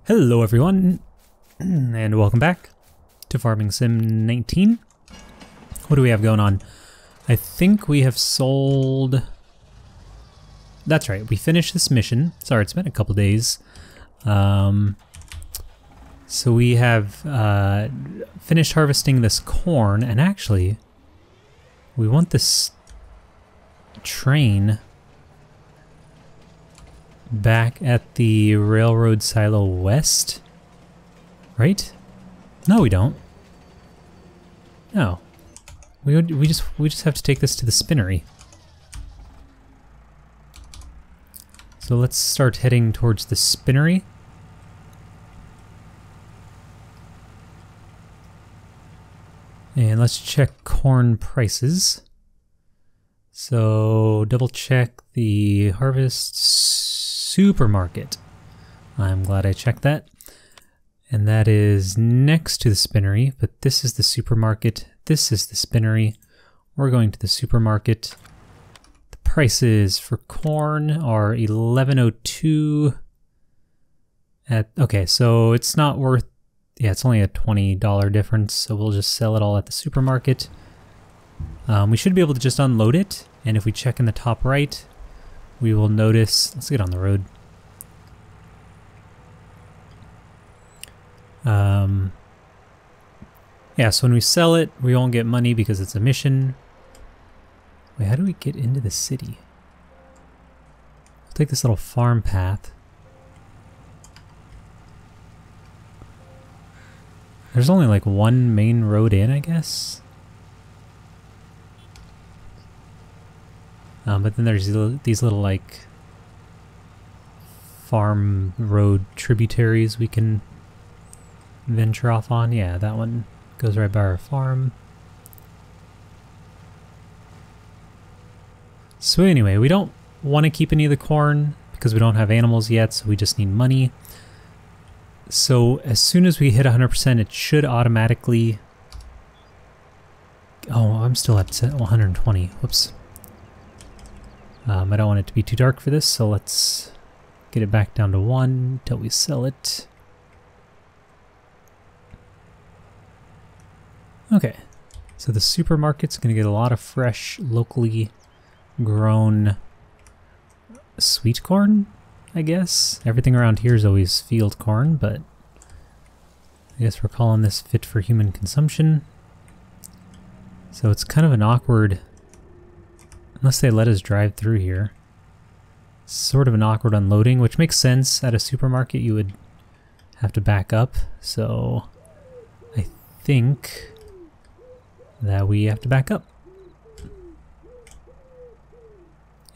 Hello everyone, and welcome back to Farming Sim 19. What do we have going on? I think we have sold... That's right, we finished this mission. Sorry, it's been a couple days. So we have finished harvesting this corn, and actually, we want this train back at the railroad silo west, right? No, we don't. No, we just have to take this to the spinnery. So let's start heading towards the spinnery. And let's check corn prices. So double check the harvest supermarket. I'm glad I checked that. And that is next to the spinnery, but this is the supermarket. This is the spinnery. We're going to the supermarket. The prices for corn are $11.02 at, okay, so it's not worth, yeah, it's only a $20 difference, so we'll just sell it all at the supermarket. We should be able to just unload it, and if we check in the top right, we will notice, let's get on the road. Yeah, so when we sell it, we won't get money because it's a mission. Wait, how do we get into the city? We'll take this little farm path. There's only like one main road in, I guess. But then there's these little like farm road tributaries we can venture off on. Yeah, that one goes right by our farm. So anyway, we don't want to keep any of the corn because we don't have animals yet, so we just need money. So as soon as we hit 100%, it should automatically... Oh, I'm still at 120. Whoops. I don't want it to be too dark for this, so let's get it back down to 1 until we sell it. Okay, so the supermarket's going to get a lot of fresh, locally grown sweet corn, I guess. Everything around here is always field corn, but I guess we're calling this fit for human consumption. So it's kind of an awkward... Unless they let us drive through here. Sort of an awkward unloading, which makes sense. At a supermarket you would have to back up, so I think that we have to back up.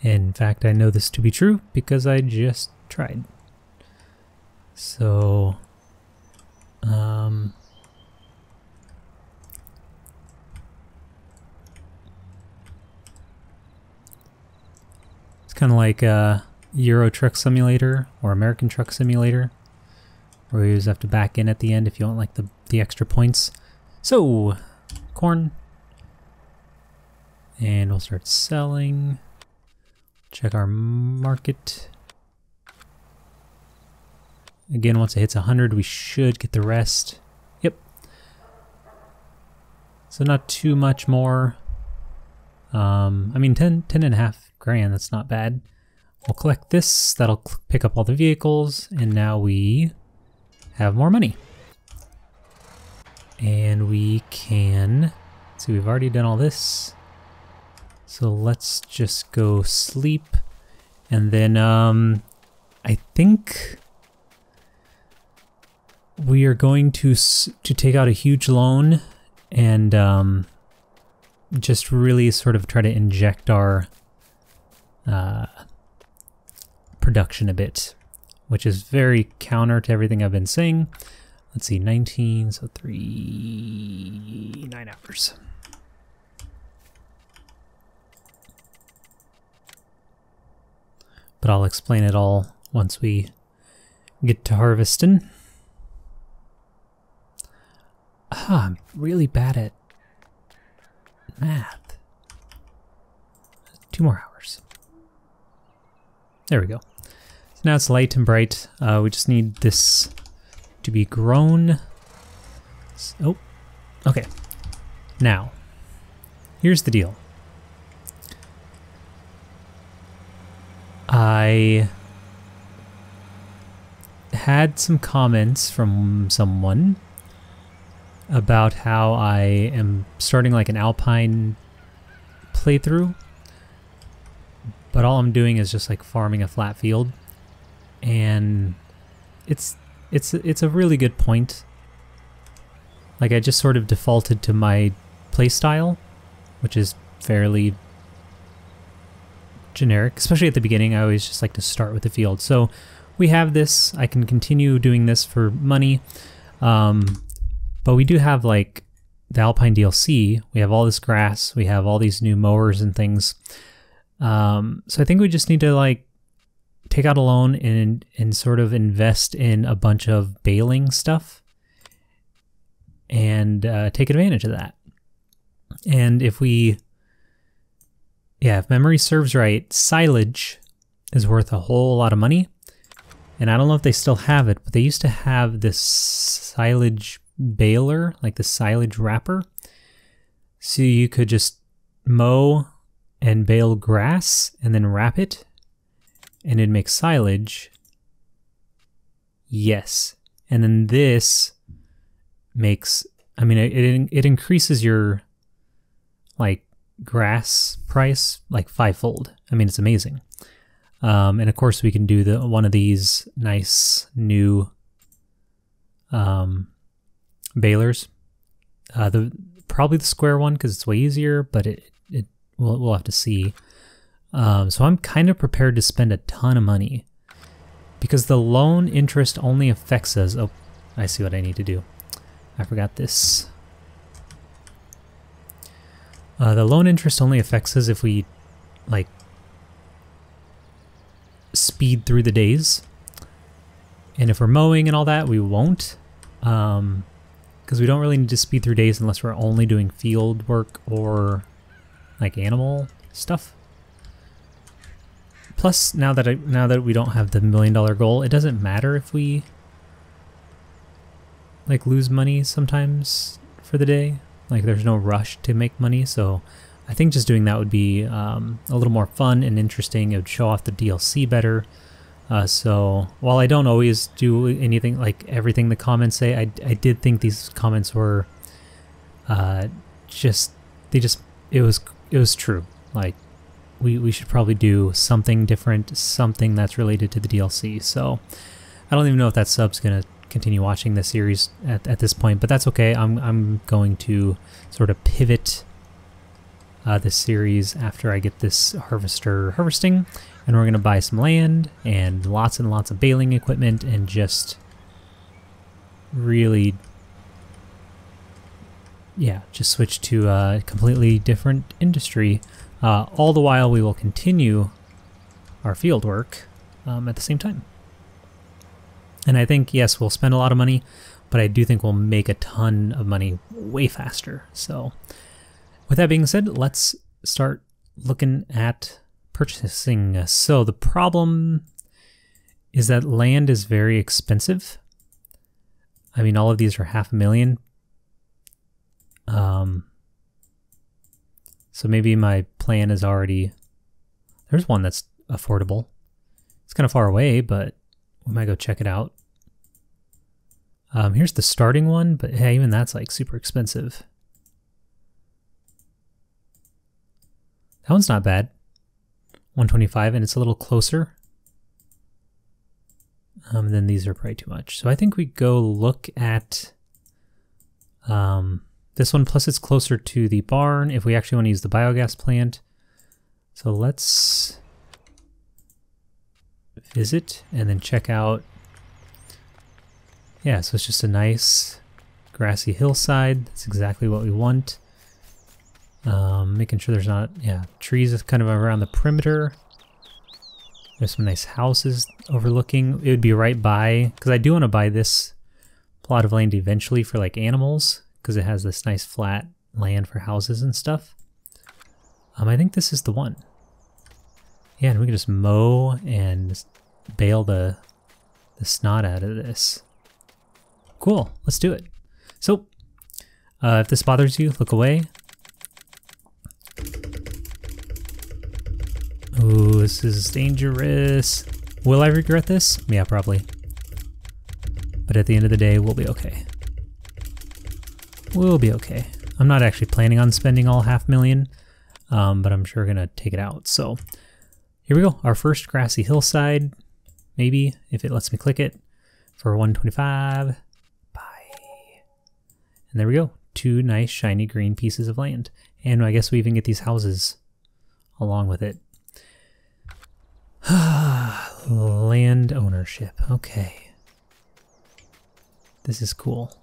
In fact, I know this to be true because I just tried. So, it's kind of like Euro Truck Simulator or American Truck Simulator, where you just have to back in at the end if you want like the extra points. So, corn, and we'll start selling. Check our market. Again, once it hits 100, we should get the rest. Yep. So not too much more. I mean, 10 and a half grand, that's not bad. We'll collect this, that'll pick up all the vehicles, and now we have more money. And we can, see, we've already done all this. So let's just go sleep. And then I think we are going to take out a huge loan and just really sort of try to inject our production a bit, which is very counter to everything I've been saying. Let's see, 19, so 9 hours. But I'll explain it all once we get to harvesting. I'm really bad at math. 2 more hours. There we go. So now it's light and bright. We just need this to be grown. Oh, okay. Now, here's the deal. I had some comments from someone about how I am starting like an Alpine playthrough, but all I'm doing is just like farming a flat field, and it's a really good point. Like, I just sort of defaulted to my playstyle, which is fairly generic, especially at the beginning. I always just like to start with the field. So we have this. I can continue doing this for money, but we do have like the Alpine DLC. We have all this grass. We have all these new mowers and things. So I think we just need to like take out a loan and sort of invest in a bunch of baling stuff and take advantage of that. And if memory serves right, silage is worth a whole lot of money. And I don't know if they still have it, but they used to have this silage baler, like the silage wrapper. So you could just mow and bale grass and then wrap it, and it'd make silage. Yes. And then this makes, I mean, it increases your like grass price like 5-fold. I mean, it's amazing. And of course we can do one of these nice new balers. Probably the square one because it's way easier, but we'll have to see. So I'm kind of prepared to spend a ton of money because the loan interest only affects us. Oh, I see what I need to do. I forgot this. The loan interest only affects us if we like speed through the days, and if we're mowing and all that, we won't, because we don't really need to speed through days unless we're only doing field work or like animal stuff. Plus, now that we don't have the $1 million goal, it doesn't matter if we like lose money sometimes for the day. Like, there's no rush to make money, so I think just doing that would be a little more fun and interesting. It would show off the DLC better. So while I don't always do anything like everything the comments say, I did think these comments were it was true. Like, we should probably do something different, something that's related to the DLC. So I don't even know if that sub's gonna continue watching this series at this point, but that's okay. I'm going to sort of pivot this series after I get this harvester harvesting, and we're going to buy some land and lots of baling equipment and just really, yeah, just switch to a completely different industry. All the while we will continue our field work at the same time. And I think, yes, we'll spend a lot of money, but I do think we'll make a ton of money way faster. So with that being said, let's start looking at purchasing. So the problem is that land is very expensive. I mean, all of these are $500,000. So maybe my plan is already... There's one that's affordable. It's kind of far away, but we might go check it out. Here's the starting one, but hey, even that's like super expensive. That one's not bad. 125, and it's a little closer. Then these are probably too much. So I think we go look at this one, plus it's closer to the barn if we actually want to use the biogas plant. So let's visit and then check out. Yeah, so it's just a nice grassy hillside. That's exactly what we want. Making sure there's not, trees kind of around the perimeter. There's some nice houses overlooking. It would be right by, because I do want to buy this plot of land eventually for like animals, because it has this nice flat land for houses and stuff. I think this is the one. Yeah, and we can just mow and bale the snot out of this. Cool, let's do it. So, if this bothers you, look away. Ooh, this is dangerous. Will I regret this? Yeah, probably. But at the end of the day, we'll be okay. We'll be okay. I'm not actually planning on spending all $500,000, but I'm sure gonna take it out. So here we go. Our first grassy hillside, maybe, if it lets me click it, for 125. Bye. And there we go. 2 nice shiny green pieces of land. And I guess we even get these houses along with it. Land ownership. Okay. This is cool.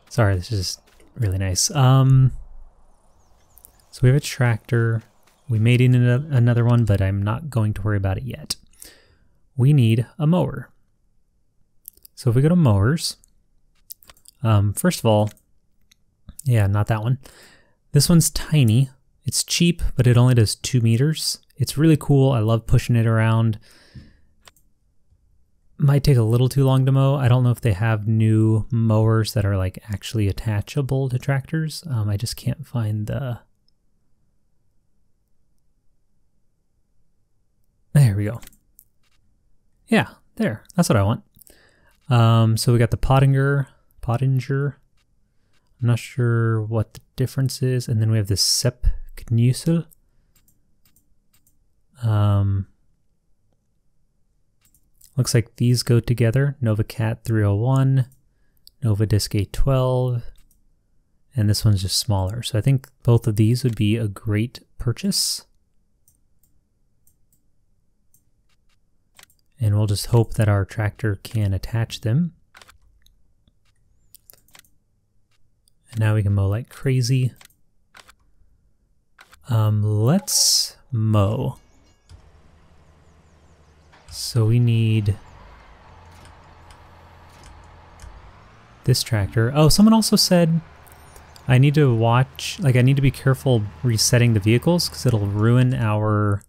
Sorry, this is really nice. So we have a tractor. We made in another one, but I'm not going to worry about it yet. We need a mower. So if we go to mowers, first of all, yeah, not that one. This one's tiny. It's cheap, but it only does 2 meters. It's really cool. I love pushing it around. Might take a little too long to mow. I don't know if they have new mowers that are like actually attachable to tractors. I just can't find the... There we go. Yeah, there. That's what I want. So we got the Pottinger. I'm not sure what the difference is. And then we have the Sepp Knüssel. Looks like these go together. Nova Cat 301, Nova Disc 812, and this one's just smaller. So I think both of these would be a great purchase. And we'll just hope that our tractor can attach them. And now we can mow like crazy. Let's mow. So we need this tractor. Oh, someone also said I need to watch, like I need to be careful resetting the vehicles because it'll ruin our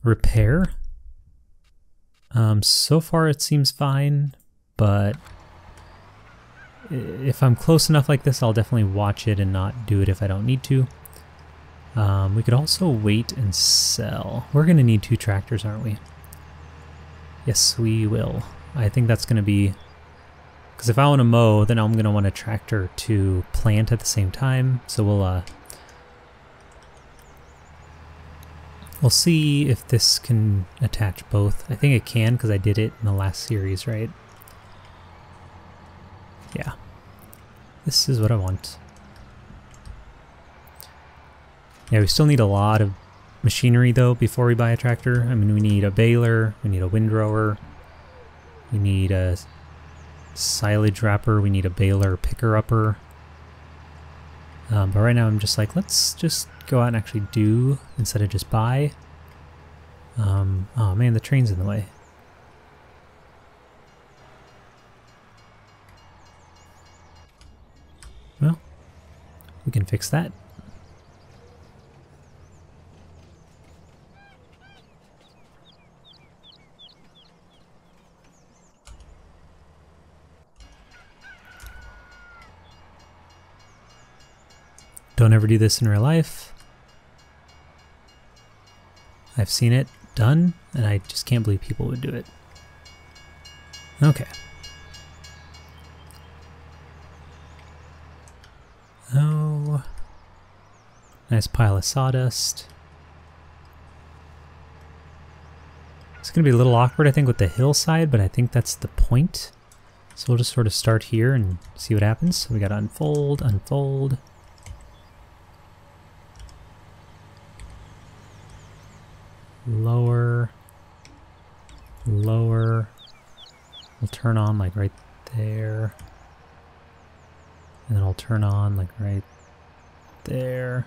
repair. So far it seems fine, but if I'm close enough like this, I'll definitely watch it and not do it if I don't need to. We could also wait and sell. We're gonna need 2 tractors, aren't we? Yes, we will. I think that's gonna be, because if I want to mow, then I'm gonna want a tractor to plant at the same time. So we'll see if this can attach both. I think it can because I did it in the last series, right? Yeah. This is what I want. Yeah, we still need a lot of machinery though before we buy a tractor. I mean, we need a baler, we need a windrower, we need a silage wrapper, we need a baler picker-upper. But right now I'm just like, let's just go out and actually do instead of just buy. Oh man, the train's in the way. Well, we can fix that. Don't ever do this in real life. I've seen it done, and I just can't believe people would do it. Okay. Oh. Nice pile of sawdust. It's going to be a little awkward, I think, with the hillside, but I think that's the point. So we'll just sort of start here and see what happens. So we got to unfold, unfold. Lower, lower. We'll turn on like right there. And then I'll turn on like right there.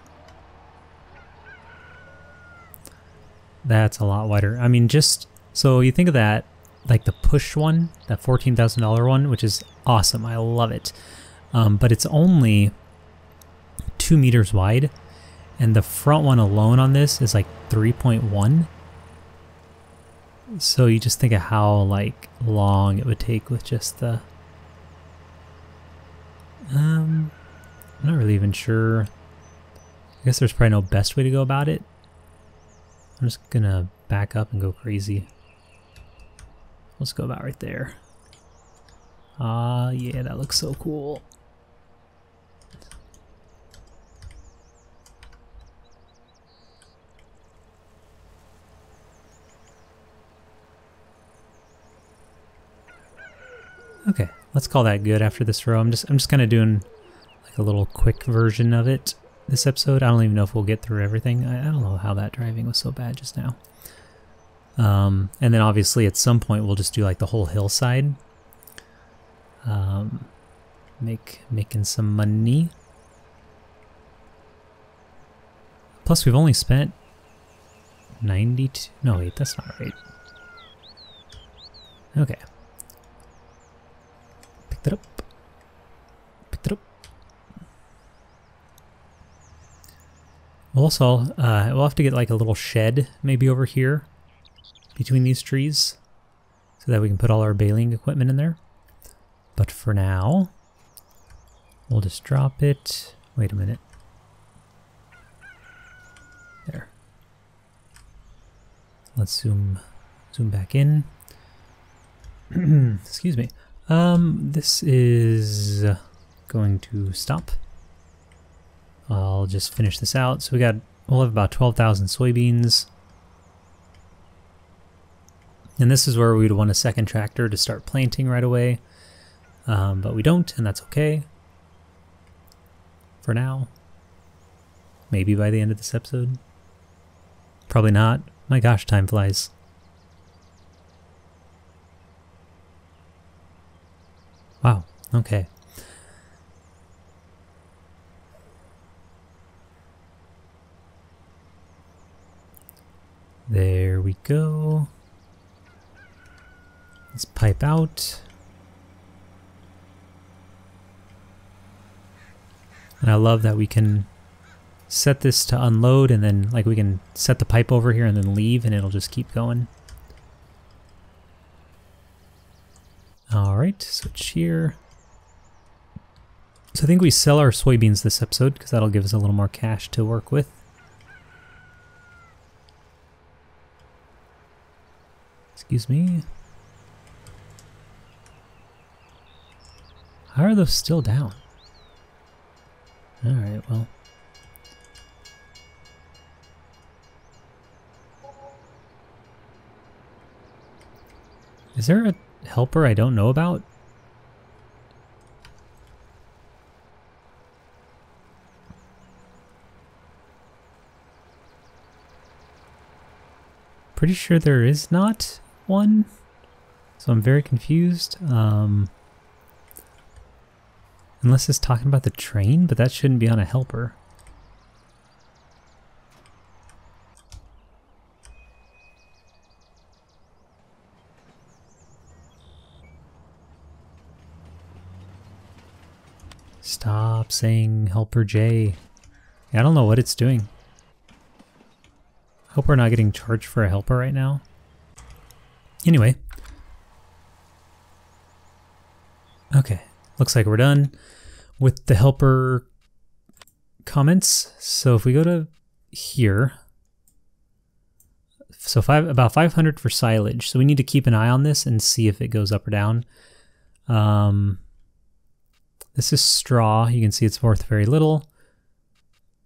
That's a lot wider. I mean, just so you think of that, like the push one, that $14,000 one, which is awesome. I love it. But it's only 2 meters wide. And the front one alone on this is like 3.1. So you just think of how like long it would take with just the I'm not really even sure. I guess there's probably no best way to go about it. I'm just gonna back up and go crazy. Let's go about right there. Ah, yeah, that looks so cool. Okay, let's call that good after this row. I'm just kind of doing like a little quick version of it this episode. I don't even know if we'll get through everything. I don't know how that driving was so bad just now. And then obviously at some point we'll just do like the whole hillside. Making some money. Plus we've only spent 92. No wait, that's not right. Okay. Picked it up. Picked it up. Also, we'll have to get like a little shed maybe over here between these trees so that we can put all our baling equipment in there. But for now, we'll just drop it. Wait a minute. There. Let's zoom back in. Excuse me. This is going to stop. I'll just finish this out. So we'll have about 12,000 soybeans. And this is where we'd want a second tractor to start planting right away. But we don't, and that's okay. For now. Maybe by the end of this episode. Probably not. My gosh, time flies. Wow, okay. There we go. Let's pipe out. And I love that we can set this to unload and then like we can set the pipe over here and then leave and it'll just keep going. Alright, switch here. So I think we sell our soybeans this episode because that'll give us a little more cash to work with. Excuse me. How are those still down? Alright, well. Is there a helper I don't know about? Pretty sure there is not one. So I'm very confused. Unless it's talking about the train, but that shouldn't be on a helper. Stop saying helper J. I don't know what it's doing. Hope we're not getting charged for a helper right now. Anyway. Okay, looks like we're done with the helper comments. So if we go to here, so about 500 for silage. So we need to keep an eye on this and see if it goes up or down. This is straw. You can see it's worth very little.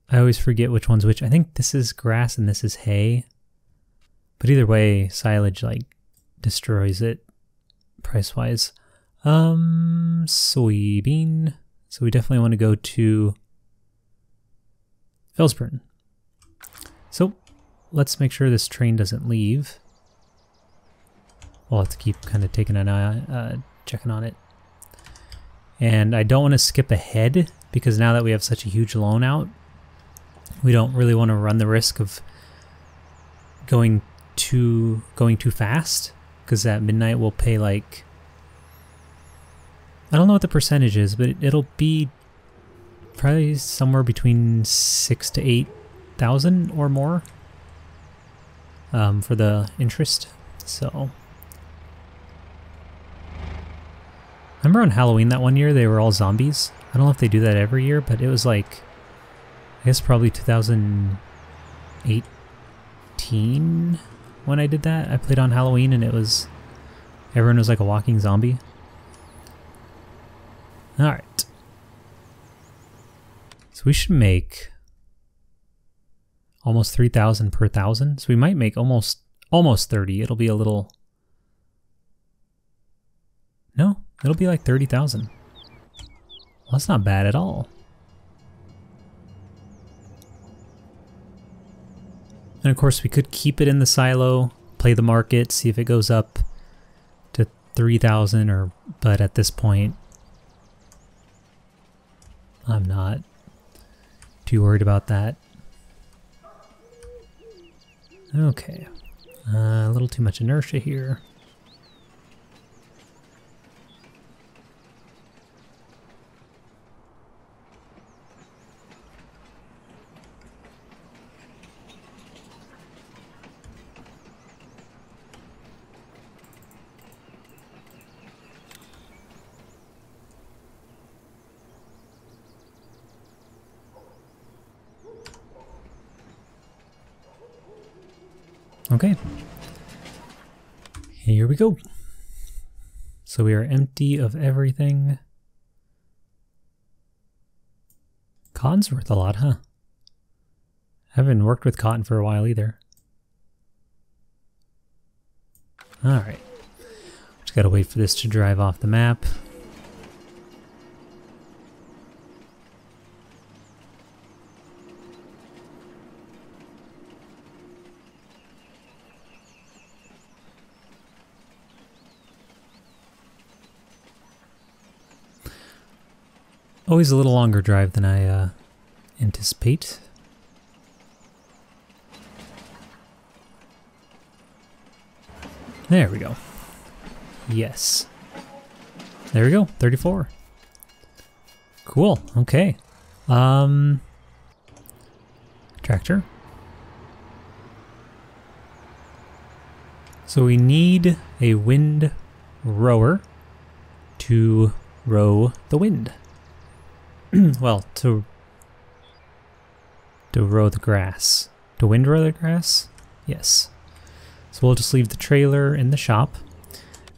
I always forget which one's which. I think this is grass and this is hay. But either way, silage like destroys it price-wise. Soybean. So we definitely want to go to Felsburn. So let's make sure this train doesn't leave. We'll have to keep kind of taking an eye, checking on it. And I don't want to skip ahead because now that we have such a huge loan out, we don't really want to run the risk of going too fast, because at midnight we'll pay like, I don't know what the percentage is, but it'll be probably somewhere between 6,000 to 8,000 or more for the interest. So, remember on Halloween that one year they were all zombies? I don't know if they do that every year, but it was like, I guess probably 2018 when I did that. I played on Halloween and it was, everyone was like a walking zombie. Alright. So we should make almost 3,000 per 1,000. So we might make almost 30. It'll be a little... No, it'll be like 30,000. Well, that's not bad at all. And of course we could keep it in the silo, play the market, see if it goes up to 3,000 or... But at this point, I'm not too worried about that. Okay. A little too much inertia here. Okay, here we go. So we are empty of everything. Cotton's worth a lot, huh? I haven't worked with cotton for a while either. Alright, just gotta wait for this to drive off the map. Always a little longer drive than I anticipate. There we go. Yes. There we go, 34. Cool, okay. Tractor. So we need a wind rower to row the wind. Well, to row the grass. To windrow the grass? Yes. So we'll just leave the trailer in the shop.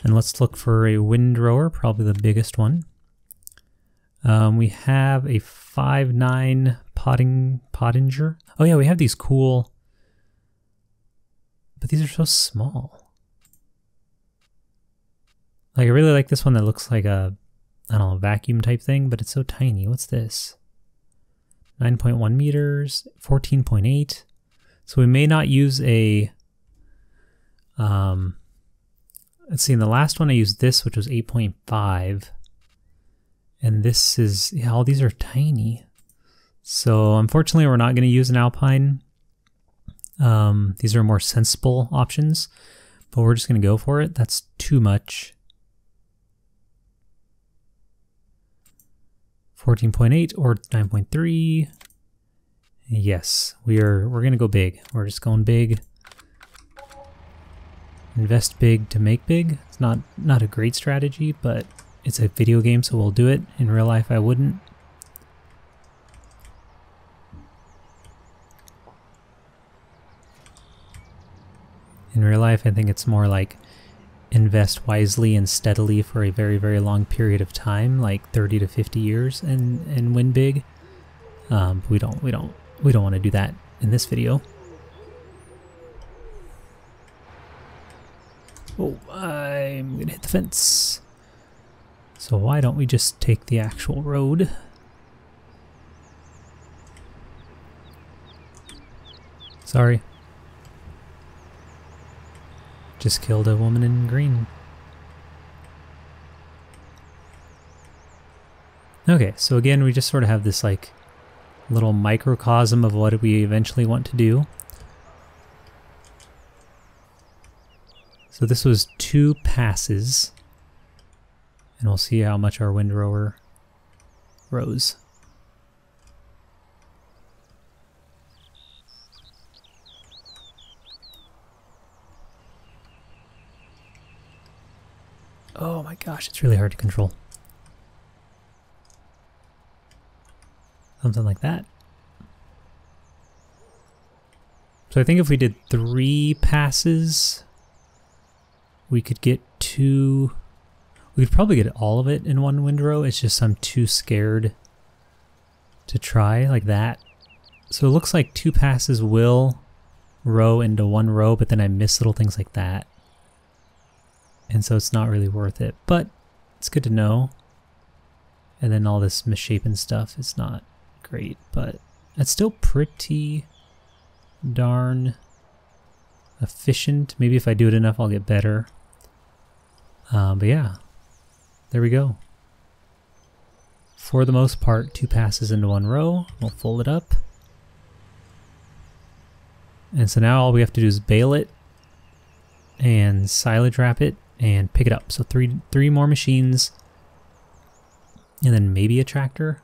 And let's look for a windrower, probably the biggest one. We have a 5.9 Pottinger. Oh yeah, we have these cool... But these are so small. Like, I really like this one that looks like a... I don't know, vacuum type thing, but it's so tiny. What's this? 9.1 meters, 14.8. So we may not use a... let's see, in the last one I used this, which was 8.5. And this is... Yeah, all these are tiny. So unfortunately we're not going to use an Alpine. These are more sensible options, but we're just going to go for it. That's too much. 14.8 or 9.3. Yes, we're gonna go big. We're just going big. Invest big to make big. It's not a great strategy, but it's a video game, so we'll do it. In real life, I wouldn't. In real life, I think it's more like invest wisely and steadily for a very, very long period of time, like 30 to 50 years, and win big. But we don't want to do that in this video. Oh, I'm gonna hit the fence. So why don't we just take the actual road? Sorry. Just killed a woman in green. Okay, so again, we just sort of have this like little microcosm of what we eventually want to do. So this was 2 passes, and we'll see how much our windrower rows. gosh, it's really hard to control. Something like that. So I think if we did 3 passes, we could get 2... We could probably get all of it in one windrow. It's just I'm too scared to try like that. So it looks like 2 passes will row into 1 row, but then I miss little things like that. And so it's not really worth it, but it's good to know. And then all this misshapen stuff is not great, but it's still pretty darn efficient. Maybe if I do it enough, I'll get better. But yeah, there we go. For the most part, 2 passes into 1 row. We'll fold it up. And so now all we have to do is bale it and silage wrap it and pick it up. So three more machines and then maybe a tractor.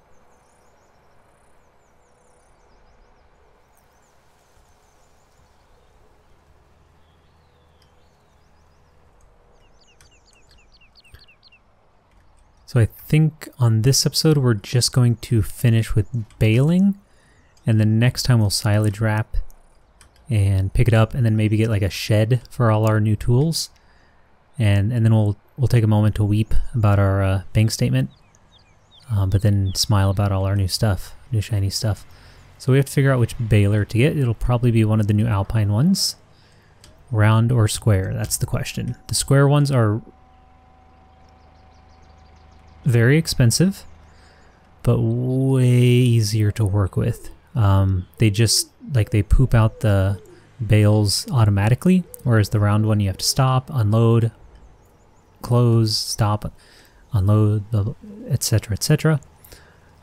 So I think on this episode we're just going to finish with baling, and then next time we'll silage wrap and pick it up, and then maybe get like a shed for all our new tools, and then we'll take a moment to weep about our bank statement, but then smile about all our new stuff, new shiny stuff. So we have to figure out which baler to get. It'll probably be one of the new Alpine ones. Round or square, that's the question. The square ones are very expensive, but way easier to work with. They just, like, they poop out the bales automatically, whereas the round one you have to stop, unload, close, stop, unload, etc., etc.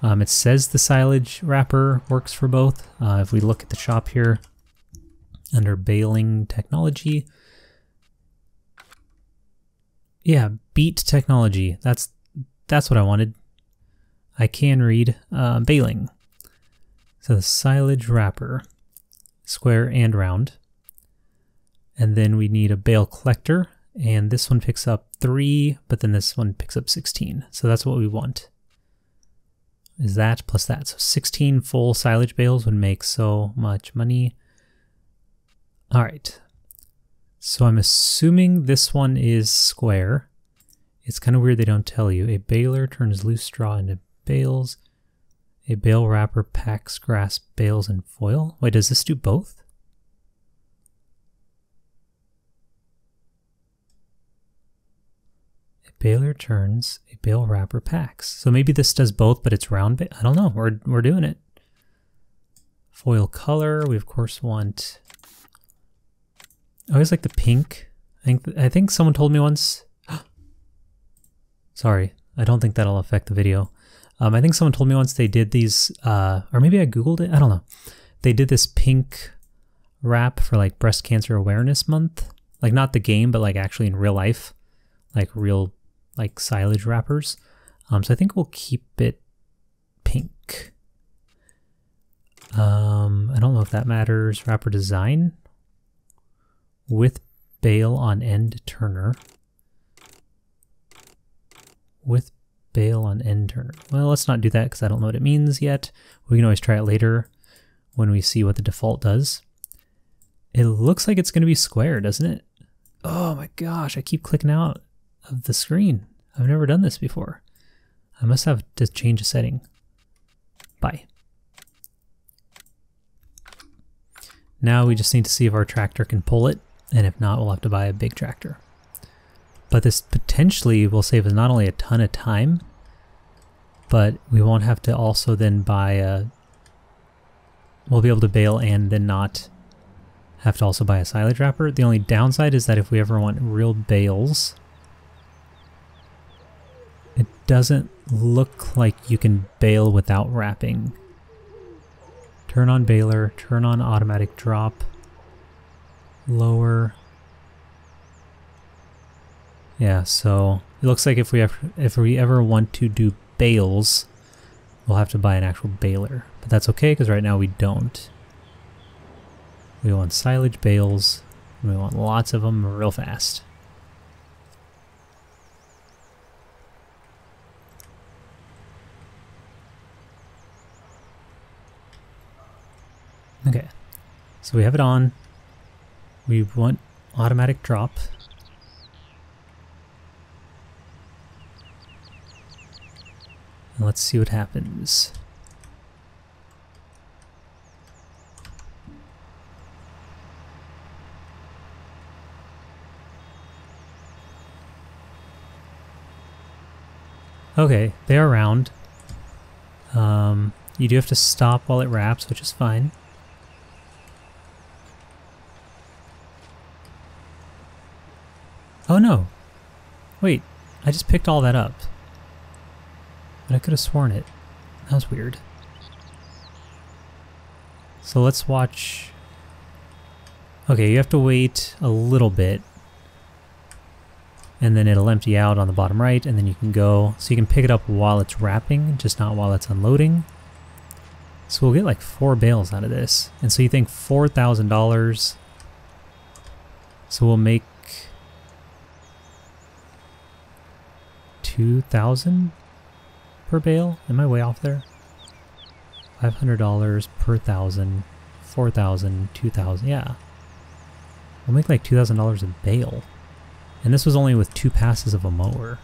It says the silage wrapper works for both. If we look at the shop here, under baling technology, yeah, beat technology, that's what I wanted. I can read baling. So the silage wrapper, square and round. And then we need a bale collector, and this one picks up 3, but then this one picks up 16. So that's what we want. Is that plus that. So 16 full silage bales would make so much money. All right. So I'm assuming this one is square. It's kind of weird they don't tell you. A baler turns loose straw into bales. A bale wrapper packs grass bales and foil. Wait, does this do both? A baler turns, a bale wrapper packs. So maybe this does both, but it's round. I don't know. We're doing it. Foil color. We of course want. I always like the pink. I think someone told me once. Sorry, I don't think that'll affect the video. I think someone told me once they did these, or maybe I Googled it, I don't know. They did this pink wrap for like Breast Cancer Awareness Month. Like not the game, but like actually in real life. Like real, like silage wrappers. So I think we'll keep it pink. I don't know if that matters. Wrapper design. With bale on end turner. With bale on end turner. Well, let's not do that because I don't know what it means yet. We can always try it later when we see what the default does. It looks like it's going to be square, doesn't it? Oh my gosh, I keep clicking out of the screen. I've never done this before. I must have to change a setting. Bye. Now we just need to see if our tractor can pull it, and if not, we'll have to buy a big tractor. But this potentially will save us not only a ton of time, but we won't have to also then buy a... We'll be able to bale and then not have to also buy a silage wrapper. The only downside is that if we ever want real bales, it doesn't look like you can bale without wrapping. Turn on baler, turn on automatic drop, lower... Yeah, so it looks like if we ever want to do bales, we'll have to buy an actual baler. But that's okay because right now we don't. We want silage bales, and we want lots of them real fast. So we have it on. We want automatic drop. And let's see what happens. Okay, they are round. You do have to stop while it wraps, which is fine. Oh no! Wait, I just picked all that up. But I could have sworn it. That was weird. So let's watch... Okay, you have to wait a little bit. And then it'll empty out on the bottom right, and then you can go. So you can pick it up while it's wrapping, just not while it's unloading. So we'll get like 4 bales out of this. And so you think $4,000. So we'll make 2,000 per bale. Am I way off there? $500 per 1,000, 4,000, 2,000. Yeah, we'll make like $2,000 a bale. And this was only with 2 passes of a mower.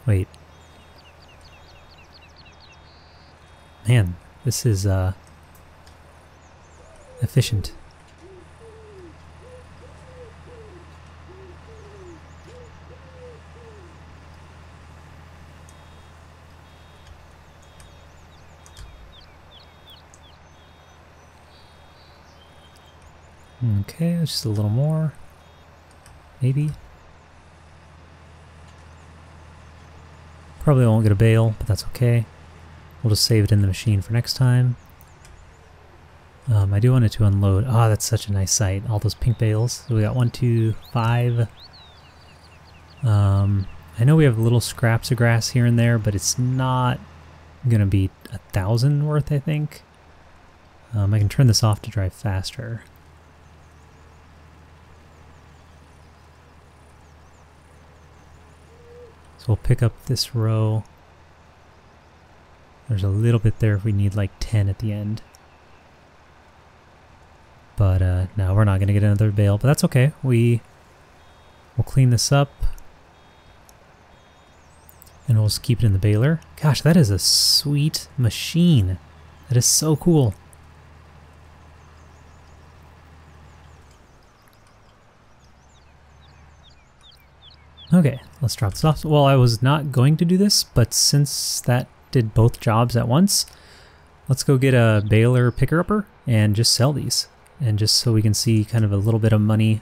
Wait. Man, this is efficient. Okay, just a little more. Maybe. Probably won't get a bale, but that's okay. We'll just save it in the machine for next time. I do want it to unload. Ah, that's such a nice sight. All those pink bales. So we got 1, 2, 5. I know we have little scraps of grass here and there, but it's not gonna be 1,000 worth, I think. I can turn this off to drive faster. So we'll pick up this row. There's a little bit there if we need like 10 at the end. But no, we're not going to get another bale, but that's okay. We'll clean this up. And we'll just keep it in the baler. Gosh, that is a sweet machine. That is so cool. Okay, let's drop this off. Well, I was not going to do this, but since that did both jobs at once, let's go get a baler picker-upper and just sell these. And just so we can see kind of a little bit of money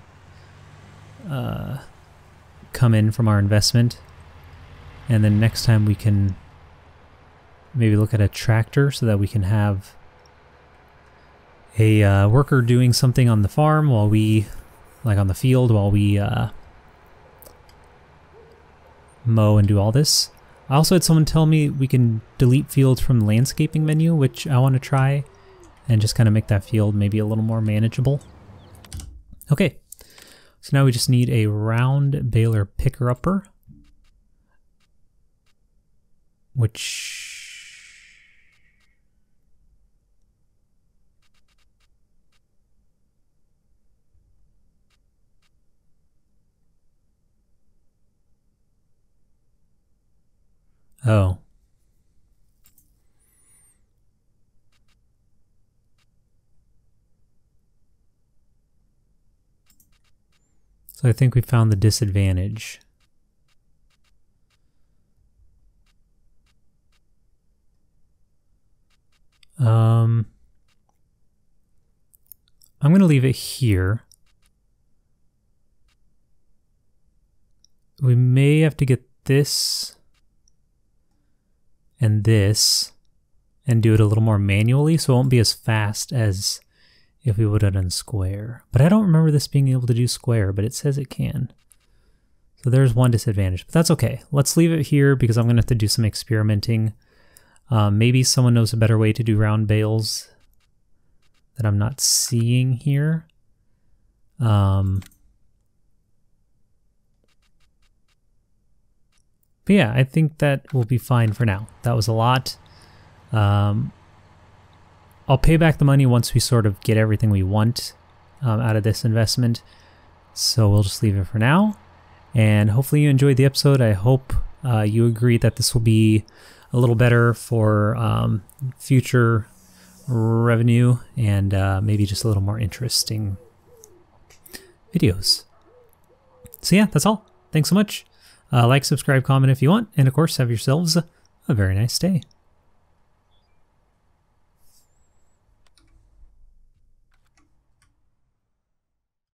come in from our investment. And then next time we can maybe look at a tractor so that we can have a worker doing something on the farm while we, like on the field, while we mow and do all this. I also had someone tell me we can delete fields from the landscaping menu, which I want to try and just kind of make that field maybe a little more manageable. Okay, so now we just need a round baler picker-upper, which... Oh. So I think we found the disadvantage. I'm going to leave it here. We may have to get this and this and do it a little more manually, so it won't be as fast as if we would have done square. But I don't remember this being able to do square, but it says it can. So there's one disadvantage, but that's okay. Let's leave it here because I'm going to have to do some experimenting. Maybe someone knows a better way to do round bales that I'm not seeing here. But yeah, I think that will be fine for now. That was a lot. I'll pay back the money once we sort of get everything we want out of this investment. So we'll just leave it for now. And hopefully you enjoyed the episode. I hope you agree that this will be a little better for future revenue and maybe just a little more interesting videos. So yeah, that's all. Thanks so much. Like, subscribe, comment if you want. And of course, have yourselves a very nice day.